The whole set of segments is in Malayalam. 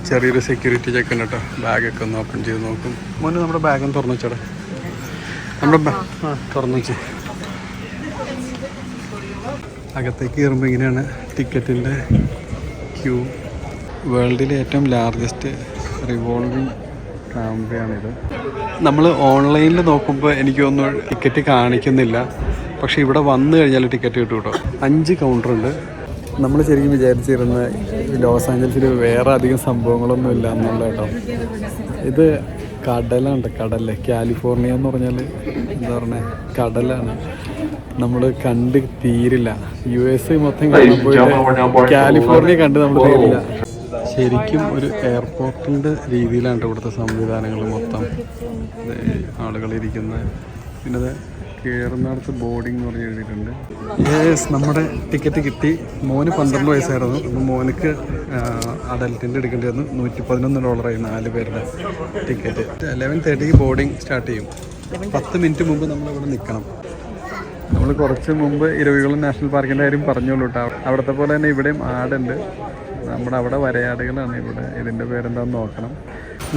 ചെറിയൊരു സെക്യൂരിറ്റി ചെക്ക് ഉണ്ട് കേട്ടോ. ബാഗൊക്കെ ഒന്ന് ഓപ്പൺ ചെയ്ത് നോക്കും. മോന് നമ്മുടെ ബാഗൊന്ന് തുറന്നു വെച്ചോടെ. നമ്മുടെ തുറന്നു വെച്ച് അകത്തേക്ക് കയറുമ്പോൾ ഇങ്ങനെയാണ് ടിക്കറ്റിൻ്റെ ക്യൂ. വേൾഡിലെ ഏറ്റവും ലാർജസ്റ്റ് റിവോൾവിങ് ട്രാംവേ ആണിത്. നമ്മൾ ഓൺലൈനിൽ നോക്കുമ്പോൾ എനിക്ക് തോന്നുന്നു ടിക്കറ്റ് കാണിക്കുന്നില്ല, പക്ഷേ ഇവിടെ വന്നു കഴിഞ്ഞാൽ ടിക്കറ്റ് കിട്ടും കേട്ടോ. 5 കൗണ്ടറുണ്ട്. നമ്മൾ ശരിക്കും വിചാരിച്ചിരുന്ന ലോസ് ആഞ്ചൽസിൽ വേറെ അധികം സംഭവങ്ങളൊന്നും ഇല്ല എന്നുള്ള കേട്ടോ. ഇത് കടലാണ്, കടല്. കാലിഫോർണിയ എന്ന് പറഞ്ഞാൽ എന്താ പറയുക, കടലാണ്. നമ്മൾ കണ്ട് തീരില്ല. US മൊത്തം കാണാൻ പോയിട്ട് കാലിഫോർണിയ കണ്ട് നമ്മൾ തീരില്ല. ശരിക്കും ഒരു എയർപോർട്ടിൻ്റെ രീതിയിലാണ് ഇവിടുത്തെ സംവിധാനങ്ങൾ മൊത്തം. ആളുകളിരിക്കുന്നത്. പിന്നെ അത് കയറുന്നിടത്ത് ബോർഡിംഗ് എന്ന് പറഞ്ഞ് എഴുതിയിട്ടുണ്ട്. നമ്മുടെ ടിക്കറ്റ് കിട്ടി. മോന് 12 വയസ്സായിരുന്നു. അപ്പോൾ മോനക്ക് അഡൽറ്റിൻ്റെ എടുക്കേണ്ടി വന്നു. $111 4 പേരുടെ ടിക്കറ്റ്. 11:30 ബോർഡിംഗ് സ്റ്റാർട്ട് ചെയ്യും. 10 മിനിറ്റ് മുമ്പ് നമ്മളിവിടെ നിൽക്കണം. നമ്മൾ കുറച്ച് മുമ്പ് ഇരവികുളം നാഷണൽ പാർക്കിൻ്റെ കാര്യം പറഞ്ഞോളൂ കേട്ടോ. അവിടുത്തെ പോലെ തന്നെ ഇവിടെയും ആടുണ്ട്. നമ്മുടെ അവിടെ വരയാടുകളാണ്. ഇവിടെ ഇതിൻ്റെ പേരെന്താണെന്ന് നോക്കണം.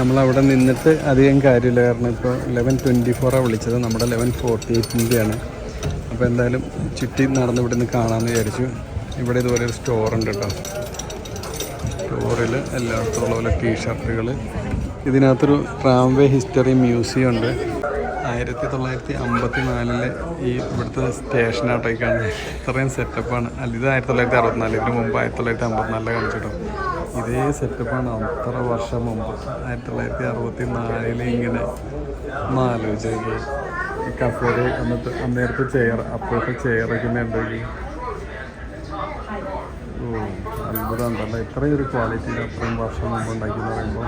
നമ്മളവിടെ നിന്നിട്ട് അധികം കാര്യമില്ല, കാരണം ഇപ്പോൾ 11:24 വിളിച്ചത്. നമ്മുടെ 11:48 അപ്പോൾ എന്തായാലും ചുറ്റി നടന്ന് ഇവിടെ നിന്ന് കാണാമെന്ന് വിചാരിച്ചു. ഇവിടെ ഇതുപോലെ ഒരു സ്റ്റോറുണ്ട് കേട്ടോ. സ്റ്റോറിൽ എല്ലായിടത്തും ഉള്ള പോലെ ടീഷർട്ടുകൾ. ഇതിനകത്തൊരു ട്രാംവേ ഹിസ്റ്ററി മ്യൂസിയം ഉണ്ട്. 1954 ഈ ഇവിടുത്തെ സ്റ്റേഷനാട്ടോ ഈ കാണുന്നത്. ഇത്രയും സെറ്റപ്പാണ്. അല്ല, ഇത് 1964. ഇതിന് മുമ്പ് 1954 കാണിച്ചിട്ടോ. ഇതേ സെറ്റപ്പാണ് അത്ര വർഷം മുമ്പ്. 1964 ഇങ്ങനെ ഒന്ന് ആലോചിച്ചേക്ക്. ഈ കസേര എന്നിട്ട് അന്നേരത്തെ ചെയർ, അപ്പോഴത്തെ ചെയറൊക്കെ ഉണ്ടെങ്കിൽ അത്ഭുതം ഉണ്ടല്ലോ. ഇത്രയും ഒരു ക്വാളിറ്റിയിൽ അത്രയും വർഷം മുമ്പ് ഉണ്ടാക്കിയെന്ന് പറയുമ്പോൾ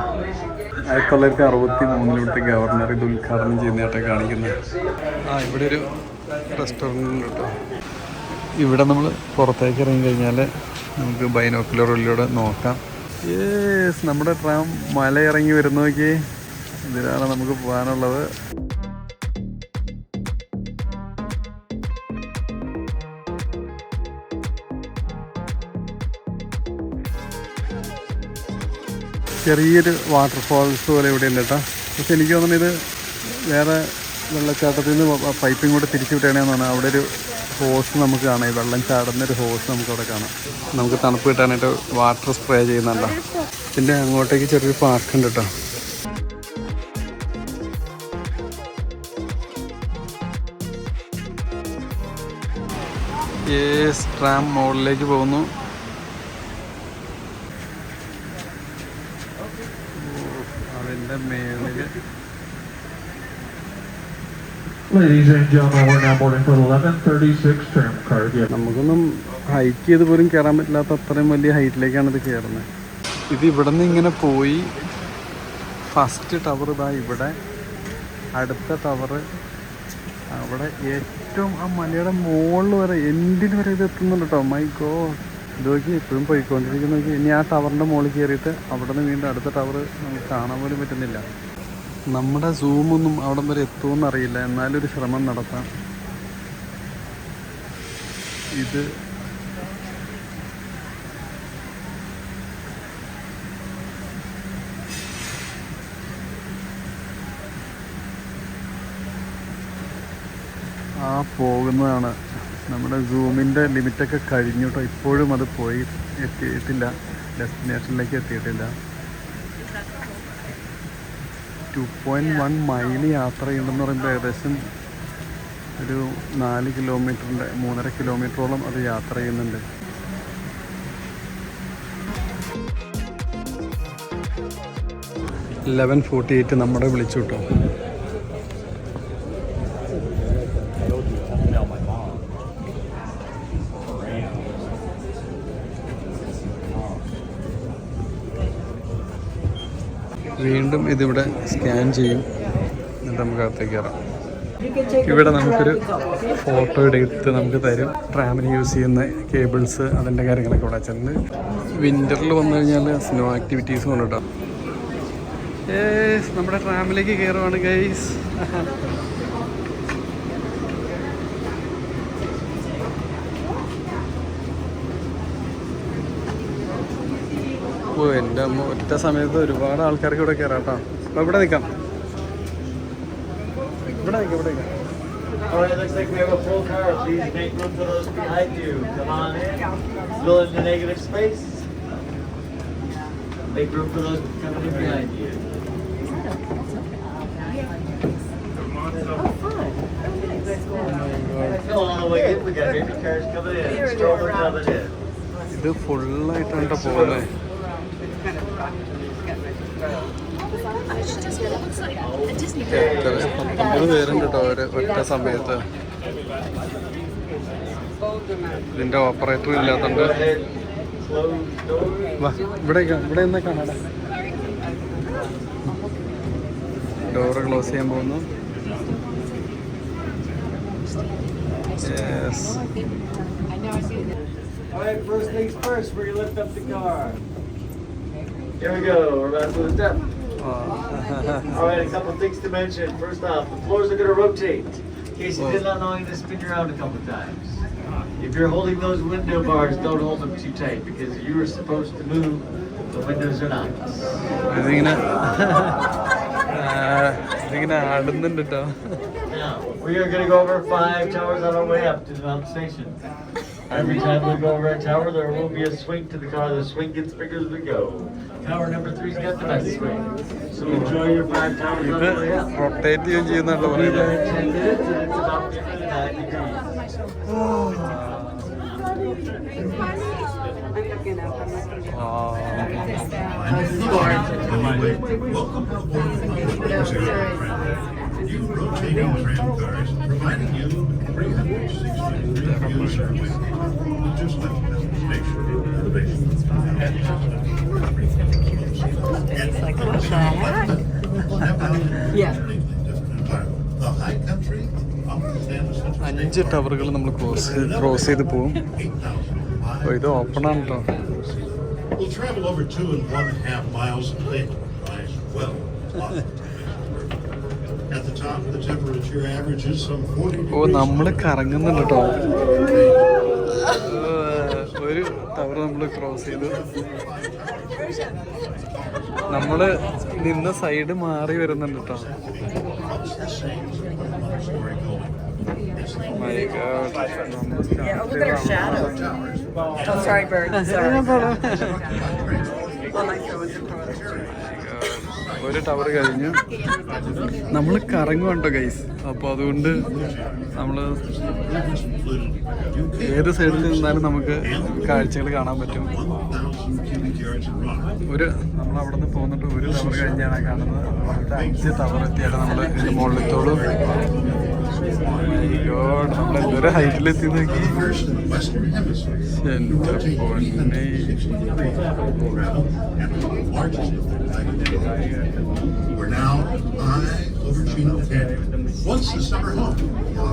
1963 ഇവിടുത്തെ ഗവർണർ ഇത് ഉദ്ഘാടനം ചെയ്യുന്നതായിട്ടൊക്കെ കാണിക്കുന്നത്. ഇവിടെ ഒരു റെസ്റ്റോറൻറ്റ് ഉണ്ട് കേട്ടോ. ഇവിടെ നമ്മൾ പുറത്തേക്ക് ഇറങ്ങി കഴിഞ്ഞാൽ നമുക്ക് ബൈനോക്കുലറിലൂടെ നോക്കാം. നമ്മുടെ ട്രാം മല ഇറങ്ങി വരുന്ന നോക്കി. ഇതിലാണ് നമുക്ക് പോകാനുള്ളത്. ചെറിയൊരു വാട്ടർഫാൾസ് പോലെ ഇവിടെ ഉണ്ട് കേട്ടോ. പക്ഷെ എനിക്ക് തോന്നുന്നു ഇത് വേറെ വെള്ളച്ചാട്ടത്തിൽ നിന്ന് പൈപ്പിങ് കൂടെ തിരിച്ചു വിട്ടേണെന്ന് പറഞ്ഞാൽ അവിടെ ഒരു ഹോസ് നമുക്ക് കാണാം. ഈ വെള്ളം ചാടുന്നൊരു ഹോസ് നമുക്കവിടെ കാണാം. നമുക്ക് തണുപ്പ് കിട്ടാനായിട്ട് വാട്ടർ സ്പ്രേ ചെയ്യുന്നുണ്ടോ. പിന്നെ അങ്ങോട്ടേക്ക് ചെറിയൊരു പാർക്ക് ഉണ്ട് കേട്ടോ. ട്രാം മുകളിലേക്ക് പോകുന്നു. അതിൻ്റെ മേളില് നമുക്കൊന്നും ഹൈക്ക് ചെയ്ത് പോലും കയറാൻ പറ്റില്ലാത്ത അത്രയും വലിയ ഹൈറ്റിലേക്കാണ് ഇത് കയറുന്നത്. ഇത് ഇവിടെ നിന്ന് ഇങ്ങനെ പോയി ഫസ്റ്റ് ടവർ ഇതാ ഇവിടെ, അടുത്ത ടവർ അവിടെ, ഏറ്റവും ആ മലയുടെ മുകളിൽ വരെ എൻഡിന് വരെ ഇത് എത്തുന്നുണ്ട് കേട്ടോ. മൈ ഗോഡ്, ഇത് നോക്കി ഇപ്പോഴും പോയിക്കൊണ്ടിരിക്കുന്ന നോക്കി. ഇനി ആ ടവറിൻ്റെ മുകളിൽ കയറിയിട്ട് അവിടെ നിന്ന് വീണ്ടും അടുത്ത ടവർ നമുക്ക് കാണാൻ പോലും പറ്റുന്നില്ല. നമ്മുടെ സൂമൊന്നും അവിടം വരെ എത്തുമെന്ന് അറിയില്ല, എന്നാലൊരു ശ്രമം നടത്താം. ഇത് ആ പോകുന്നതാണ്. നമ്മുടെ സൂമിൻ്റെ ലിമിറ്റൊക്കെ കഴിഞ്ഞു കേട്ടോ. ഇപ്പോഴും അത് പോയി എത്തിയിട്ടില്ല, ഡെസ്റ്റിനേഷനിലേക്ക് എത്തിയിട്ടില്ല. 2.1 മൈൽ യാത്ര ചെയ്യുന്നുണ്ടെന്ന് പറയുമ്പോൾ ഏകദേശം ഒരു 4 കിലോമീറ്ററിൻ്റെ 3.5 കിലോമീറ്ററോളം അത് യാത്ര ചെയ്യുന്നുണ്ട്. $11:48 നമ്മുടെ വിളിച്ചു കേട്ടോ. വീണ്ടും ഇതിവിടെ സ്കാൻ ചെയ്യും, എന്നിട്ട് നമുക്ക് അകത്തേക്ക് കയറാം. ഇവിടെ നമുക്കൊരു ഫോട്ടോ എടുത്ത് നമുക്ക് തരും. ട്രാമിന് യൂസ് ചെയ്യുന്ന കേബിൾസ്, അതിൻ്റെ കാര്യങ്ങളൊക്കെ ഇവിടെ വെച്ചിട്ടുണ്ട്. വിൻ്ററിൽ വന്നു കഴിഞ്ഞാൽ സ്നോ ആക്ടിവിറ്റീസും ഉണ്ട് കേട്ടോ. നമ്മുടെ ട്രാമിലേക്ക് കയറുവാണ് ഗൈസ്. എൻ്റെ അമ്മ ഒറ്റ സമയത്ത് ഒരുപാട് ആൾക്കാർക്ക് ഇവിടെ കയറാം കേട്ടോ. അപ്പോൾ ഇവിടെ നിൽക്കാം, ഇവിടെ നിൽക്കാം, ഇവിടെ നിൽക്കാം. Alright, it looks like we have a full car. Please make room for those behind you. Come on in. Fill in the negative space. Make room for those coming in behind you. Fill all the way in. We got baby cars coming in. Stroller coming in. ഇത് ഫുള്ളായിട്ടാണ് പോകുന്നത്. പത്തൊമ്പത് പേരുണ്ട് കേട്ടോ ഒറ്റ സമയത്ത്. ഇതിന്റെ ഓപ്പറേറ്റർ ഇല്ലാത്തണ്ട് ഇവിടെ എന്താ കാണാടാ. ഡോറ് ക്ലോസ് ചെയ്യാൻ പോകുന്നു. Alright, first things first, we're gonna lift up the car. Here we go, we're about to lift up. Alright, a couple things to mention. First off, the floors are gonna rotate. In case you did not know, you're gonna spin around a couple times. If you're holding those window bars, don't hold them too tight because you are supposed to move, the windows are not. ഇതിങ്ങനെ ആടുന്നുണ്ട് കേട്ടോ. Now, we are gonna go over 5 towers on our way up to the mountain station. Every time we go over a tower, there will be a swing to the car. The swing gets bigger as we go. Tower number 3's got the best swing. So enjoy your 5 towers on the way up. Rotate ചെയ്യുന്നുണ്ടോ പറയുന്നത്. 10 minutes and it's about 59 degrees. New rotating tram cars, providing you 360 views of just left the station. It's like, what the heck? Yeah. The high country, upper 5 ടവറുകൾ നമ്മൾ ക്രോസ് ചെയ്ത് പോവും. അപ്പോൾ ഇത് ഓപ്പൺ ആണ് കേട്ടോ. We'll travel over 2.5 miles of cable. Rise well. At the top, the temperature averages some 40 degrees. ഓ നമ്മൾ കറങ്ങുന്നുണ്ട് കേട്ടോ. ഒരു ടവർ നമ്മൾ ക്രോസ് ചെയ്തു. നമ്മൾ നിന്ന സൈഡ് മാറി വരുന്നുണ്ട് കേട്ടോ. My God. Yeah, look at our shadow. Oh, sorry, Bird. Sorry. ഒരു ടവർ കഴിഞ്ഞു നമ്മൾ കറങ്ങുണ്ടോ ഗൈസ്. അപ്പോൾ അതുകൊണ്ട് നമ്മൾ ഏത് സൈഡിൽ നിന്നാലും നമുക്ക് കാഴ്ചകൾ കാണാൻ പറ്റും. നമ്മൾ അവിടെ നിന്ന് പോന്നിട്ട് ഒരു ടവർ കഴിഞ്ഞാണ് കാണുന്നത്. അവിടുത്തെ 5 ടവർ എത്തിയാണ് നമ്മൾ ഇതിന് മുകളിലെത്തോളും. നമ്മൾ എന്തൊരു ഹൈറ്റിലെത്തി നോക്കി. എൻ്റെ പൊന്നേ.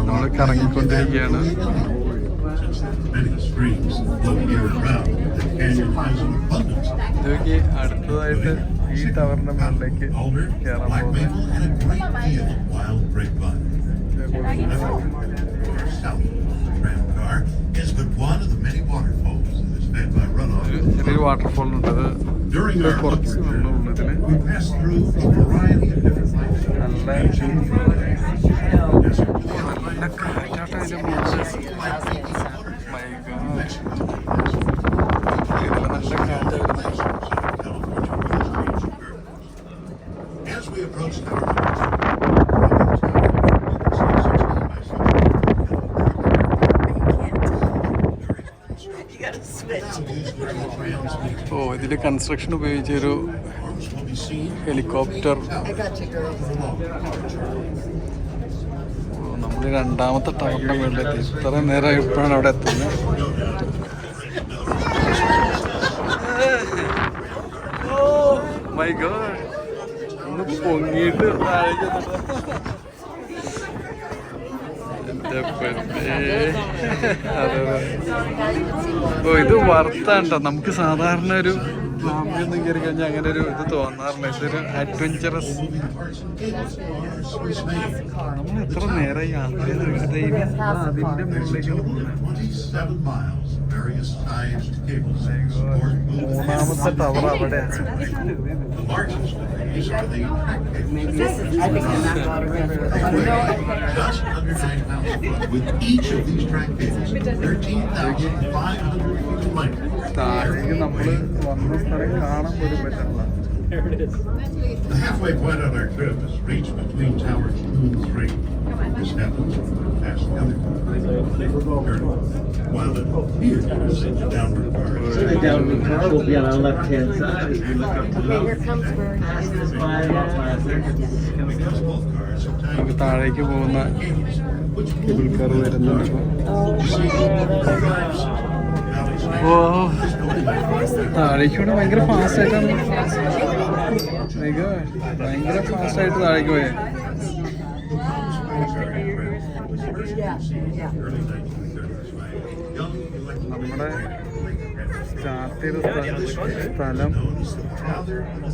നമ്മൾ കറങ്ങിക്കൊണ്ടിരിക്കുകയാണ്. ഇതൊക്കെ അടുത്തതായിട്ട് ഈ ടവറിന്റെ മുകളിലേക്ക് കയറാൻ പോകുന്നത്. ചെറിയൊരു വാട്ടർഫോൾ ഉണ്ട്. അത് കുറച്ച് വെള്ളമുള്ളതിന് നല്ല കാറ്റാട്ടം അതിൻ്റെ മുകളിൽ. മൈ ഗോഡ്, ഇതിൽ നല്ല കാറ്റ് വരുന്നത്. ഓ, ഇതിൽ കൺസ്ട്രക്ഷൻ ഉപയോഗിച്ചൊരു ഹെലികോപ്റ്റർ. നമ്മൾ രണ്ടാമത്തെ ടവറിൻ്റെ മുകളിലെത്തി. ഇത്ര നേരം ഇപ്പോഴാണ് അവിടെ എത്തുന്നത്. മൈ ഗോഡ്, ഒന്ന് പൊങ്ങിയിട്ട് താഴേക്ക്. ഓ, ഇത് വർത്താണ് കേട്ടോ. നമുക്ക് സാധാരണ ഒരു ഫാമിലിയൊന്നും കയറി കഴിഞ്ഞാൽ അങ്ങനെ ഒരു ഇത് തോന്നാറില്ല. ഇതൊരു അഡ്വഞ്ചറസ്. നമ്മൾ എത്ര നേരം യാത്ര ചെയ്ത് അതിൻ്റെ മുകളിലേക്ക് പോകുന്നത്. various sized cables support moving മൂന്നാമത്തെ ടവർ അവിടെയാണ്. The largest of these are the track cables. I think I'm not going to remember. They weigh just under 9,000 foot, with each of these track cables 13,500 feet in length. താഴേക്ക് നമ്മൾ വന്ന സ്ഥലം കാണാൻ പോലും പറ്റില്ല. The halfway point on our trip is reached between towers 2 and 3. This happens past the other while it appears in the downward part. So the downward car will be on our left-hand side as we look up to the Okay, here comes Bird. past this bypass. Because both cars are tied നമുക്ക് താഴേക്ക് പോകുന്ന cables, which കേബിൾ കാർ വരുന്നുണ്ട് ഇപ്പോൾ. ഓ താഴേക്കൂടെ ഭയങ്കര ഫാസ്റ്റ് ആയിട്ടാണ് ഭയങ്കര ഫാസ്റ്റ് ആയിട്ട് താഴേക്ക് പോയേ. നമ്മുടെ സ്റ്റാർട്ട് ചെയ്ത സ്ഥലം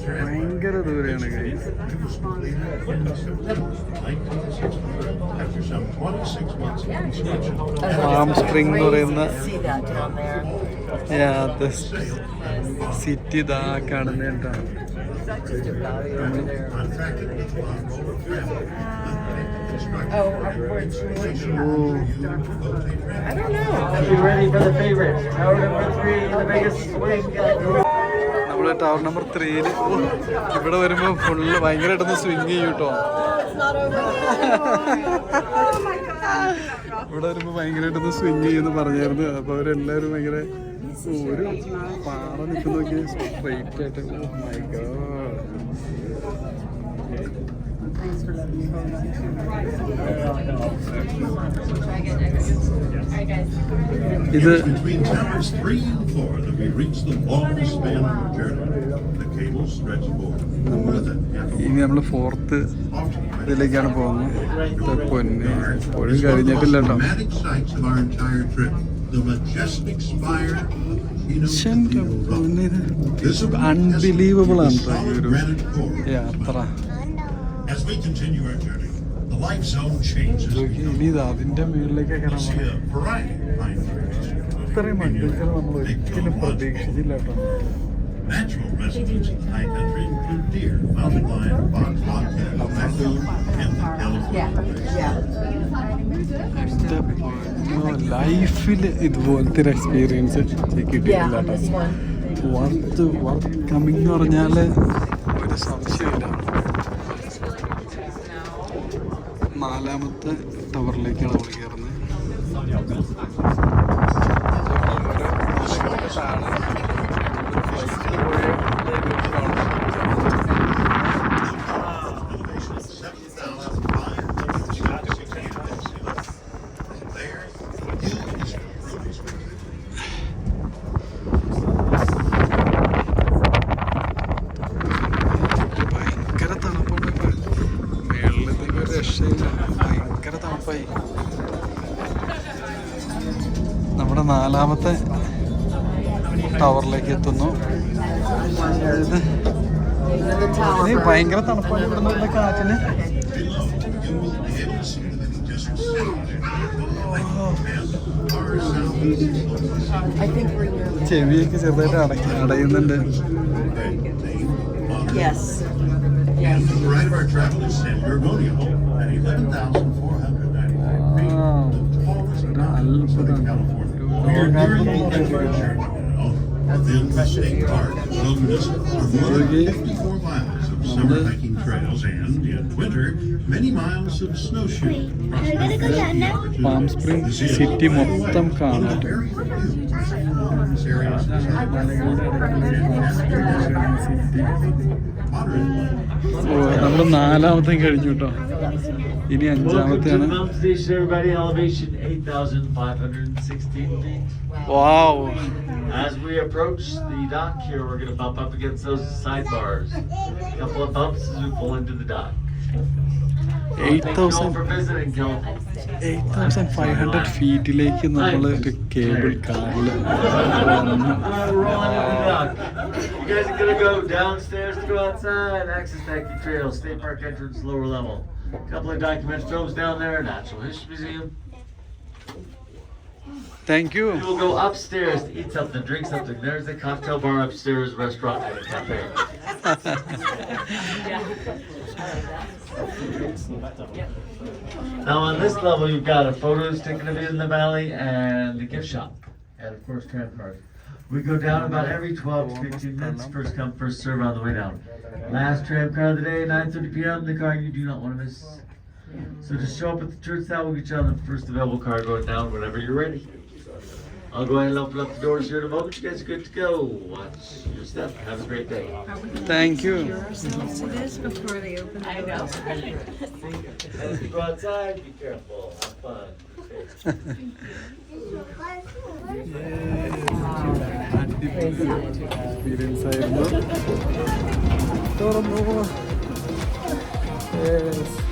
ഭയങ്കര ദൂരെയാണ് guys. പാം സ്പ്രിംഗ് എന്ന് പറയുന്ന See that down there. City ഇതാ കാണുന്നതാണ്. Oh, unfortunately. I don't know. Be ready for the favorite. Tower number 3, the biggest swing. നമ്മള് ടവർ നമ്പർ 3 ഇവിടെ വരുമ്പോ ഫുള്ള് ഭയങ്കരമായിട്ടൊന്ന് സ്വിങ് ചെയ്യും കേട്ടോ. ഇവിടെ വരുമ്പോ ഭയങ്കരമായിട്ടൊന്ന് സ്വിങ് ചെയ്യുമെന്ന് പറഞ്ഞായിരുന്നു. അപ്പൊ അവരെല്ലാവരും ഭയങ്കര ഒരു പാറ നിൽക്കുന്ന നോക്കി സ്ട്രൈറ്റ് ആയിട്ട്. Oh my God. ഇത് between towers 3 and 4 that we reach the longest span of our journey. The cables stretch for more than half a ഇനി നമ്മൾ 4th ഇതിലേക്കാണ് പോകുന്നത്. പൊന്നെ ഇപ്പോഴും കഴിഞ്ഞിട്ടില്ല കേട്ടോ. dramatic sights of our entire trip. The majestic spire of ഇത് അൺബിലീവബിൾ ആണ് കേട്ടോ ഈ ഒരു യാത്ര. As we continue our journey, the life zone changes. ഇനി ഇത് അതിന്റെ മുകളിലേക്കൊക്കെ We see a variety of pine trees, ഇത്രയും അഡ്വഞ്ചർ നമ്മൾ ഒരിക്കലും പ്രതീക്ഷിച്ചില്ല കേട്ടോ. natural residents of the high country include deer, mountain lion, fox, bobcat, raccoon, and the elephant. ലൈഫിൽ ഇതുപോലത്തെ ഒരു എക്സ്പീരിയൻസ് കിട്ടിയിട്ടില്ല Yeah, this one. Worth coming എന്ന് പറഞ്ഞാൽ ഒരു സംശയമില്ല. 4ാമത്തെ ടവറിലേക്കാണ് നമ്മൾ കയറുന്നത്. ഭയങ്കര തണുപ്പുണ്ട്. മേളിലത്തേക്ക് ഒരു രക്ഷയില്ല. ഭയങ്കര തണുപ്പായി. നമ്മുടെ 4ാമത്തെ ടവറിലേക്ക് എത്തുന്നു. ഭയങ്കര തണുപ്പാണ് ഇവിടെ നിന്നുള്ള കാറ്റിന്. ചെവിയൊക്കെ ചെറുതായിട്ട് അടയുന്നുണ്ട്. Yes. And the ride of our travel is San Gorgonio at 11,495 feet, the tallest mountain in Southern California. We are nearing the end of our journey. Within the state park and wilderness are more than 54 miles of summer hiking trails and, in winter, many miles of snowshoeing. Palm spring city മൊത്തം കാണാം. നമ്മൾ 4ാമത്തെ കഴിഞ്ഞു കേട്ടോ. ഇനി 5ാമത്തെയാണ്. Mountain station, everybody. Elevation 8,516 feet. Wow. As we approach the dock here, we're going to bump up against those sidebars. A couple of bumps as we pull into the dock. Thank you all for visiting California. 8,500 ഫീറ്റിലേക്ക് നമ്മൾ ഒരു കേബിൾ കാറിൽ വന്നു. Rolling into the dock. You guys are going to go downstairs to go outside. Access back the trail. State Park entrance, lower level. A couple of documents, films down there. Natural History Museum. Thank you. We will go upstairs to eat something, drink something. There's a cocktail bar upstairs, restaurant, and a cafe. Now on this level, you've got a photo stick of it in the valley and the gift shop, and of course tram cars. We go down about every 12 to 15 minutes. First come, first serve on the way down. Last tram car of the day, 9:30 p.m. The car you do not want to miss. So just show up at the church now. We'll get you on the first available car going down whenever you're ready. I'll go ahead and open up the doors here in a moment. You guys are good to go. Watch your step. Have a great day. Thank you. To this before they open the doors. As you go outside, be careful. Have fun. Experience ആയിരുന്നു. തുറന്നു. Yes.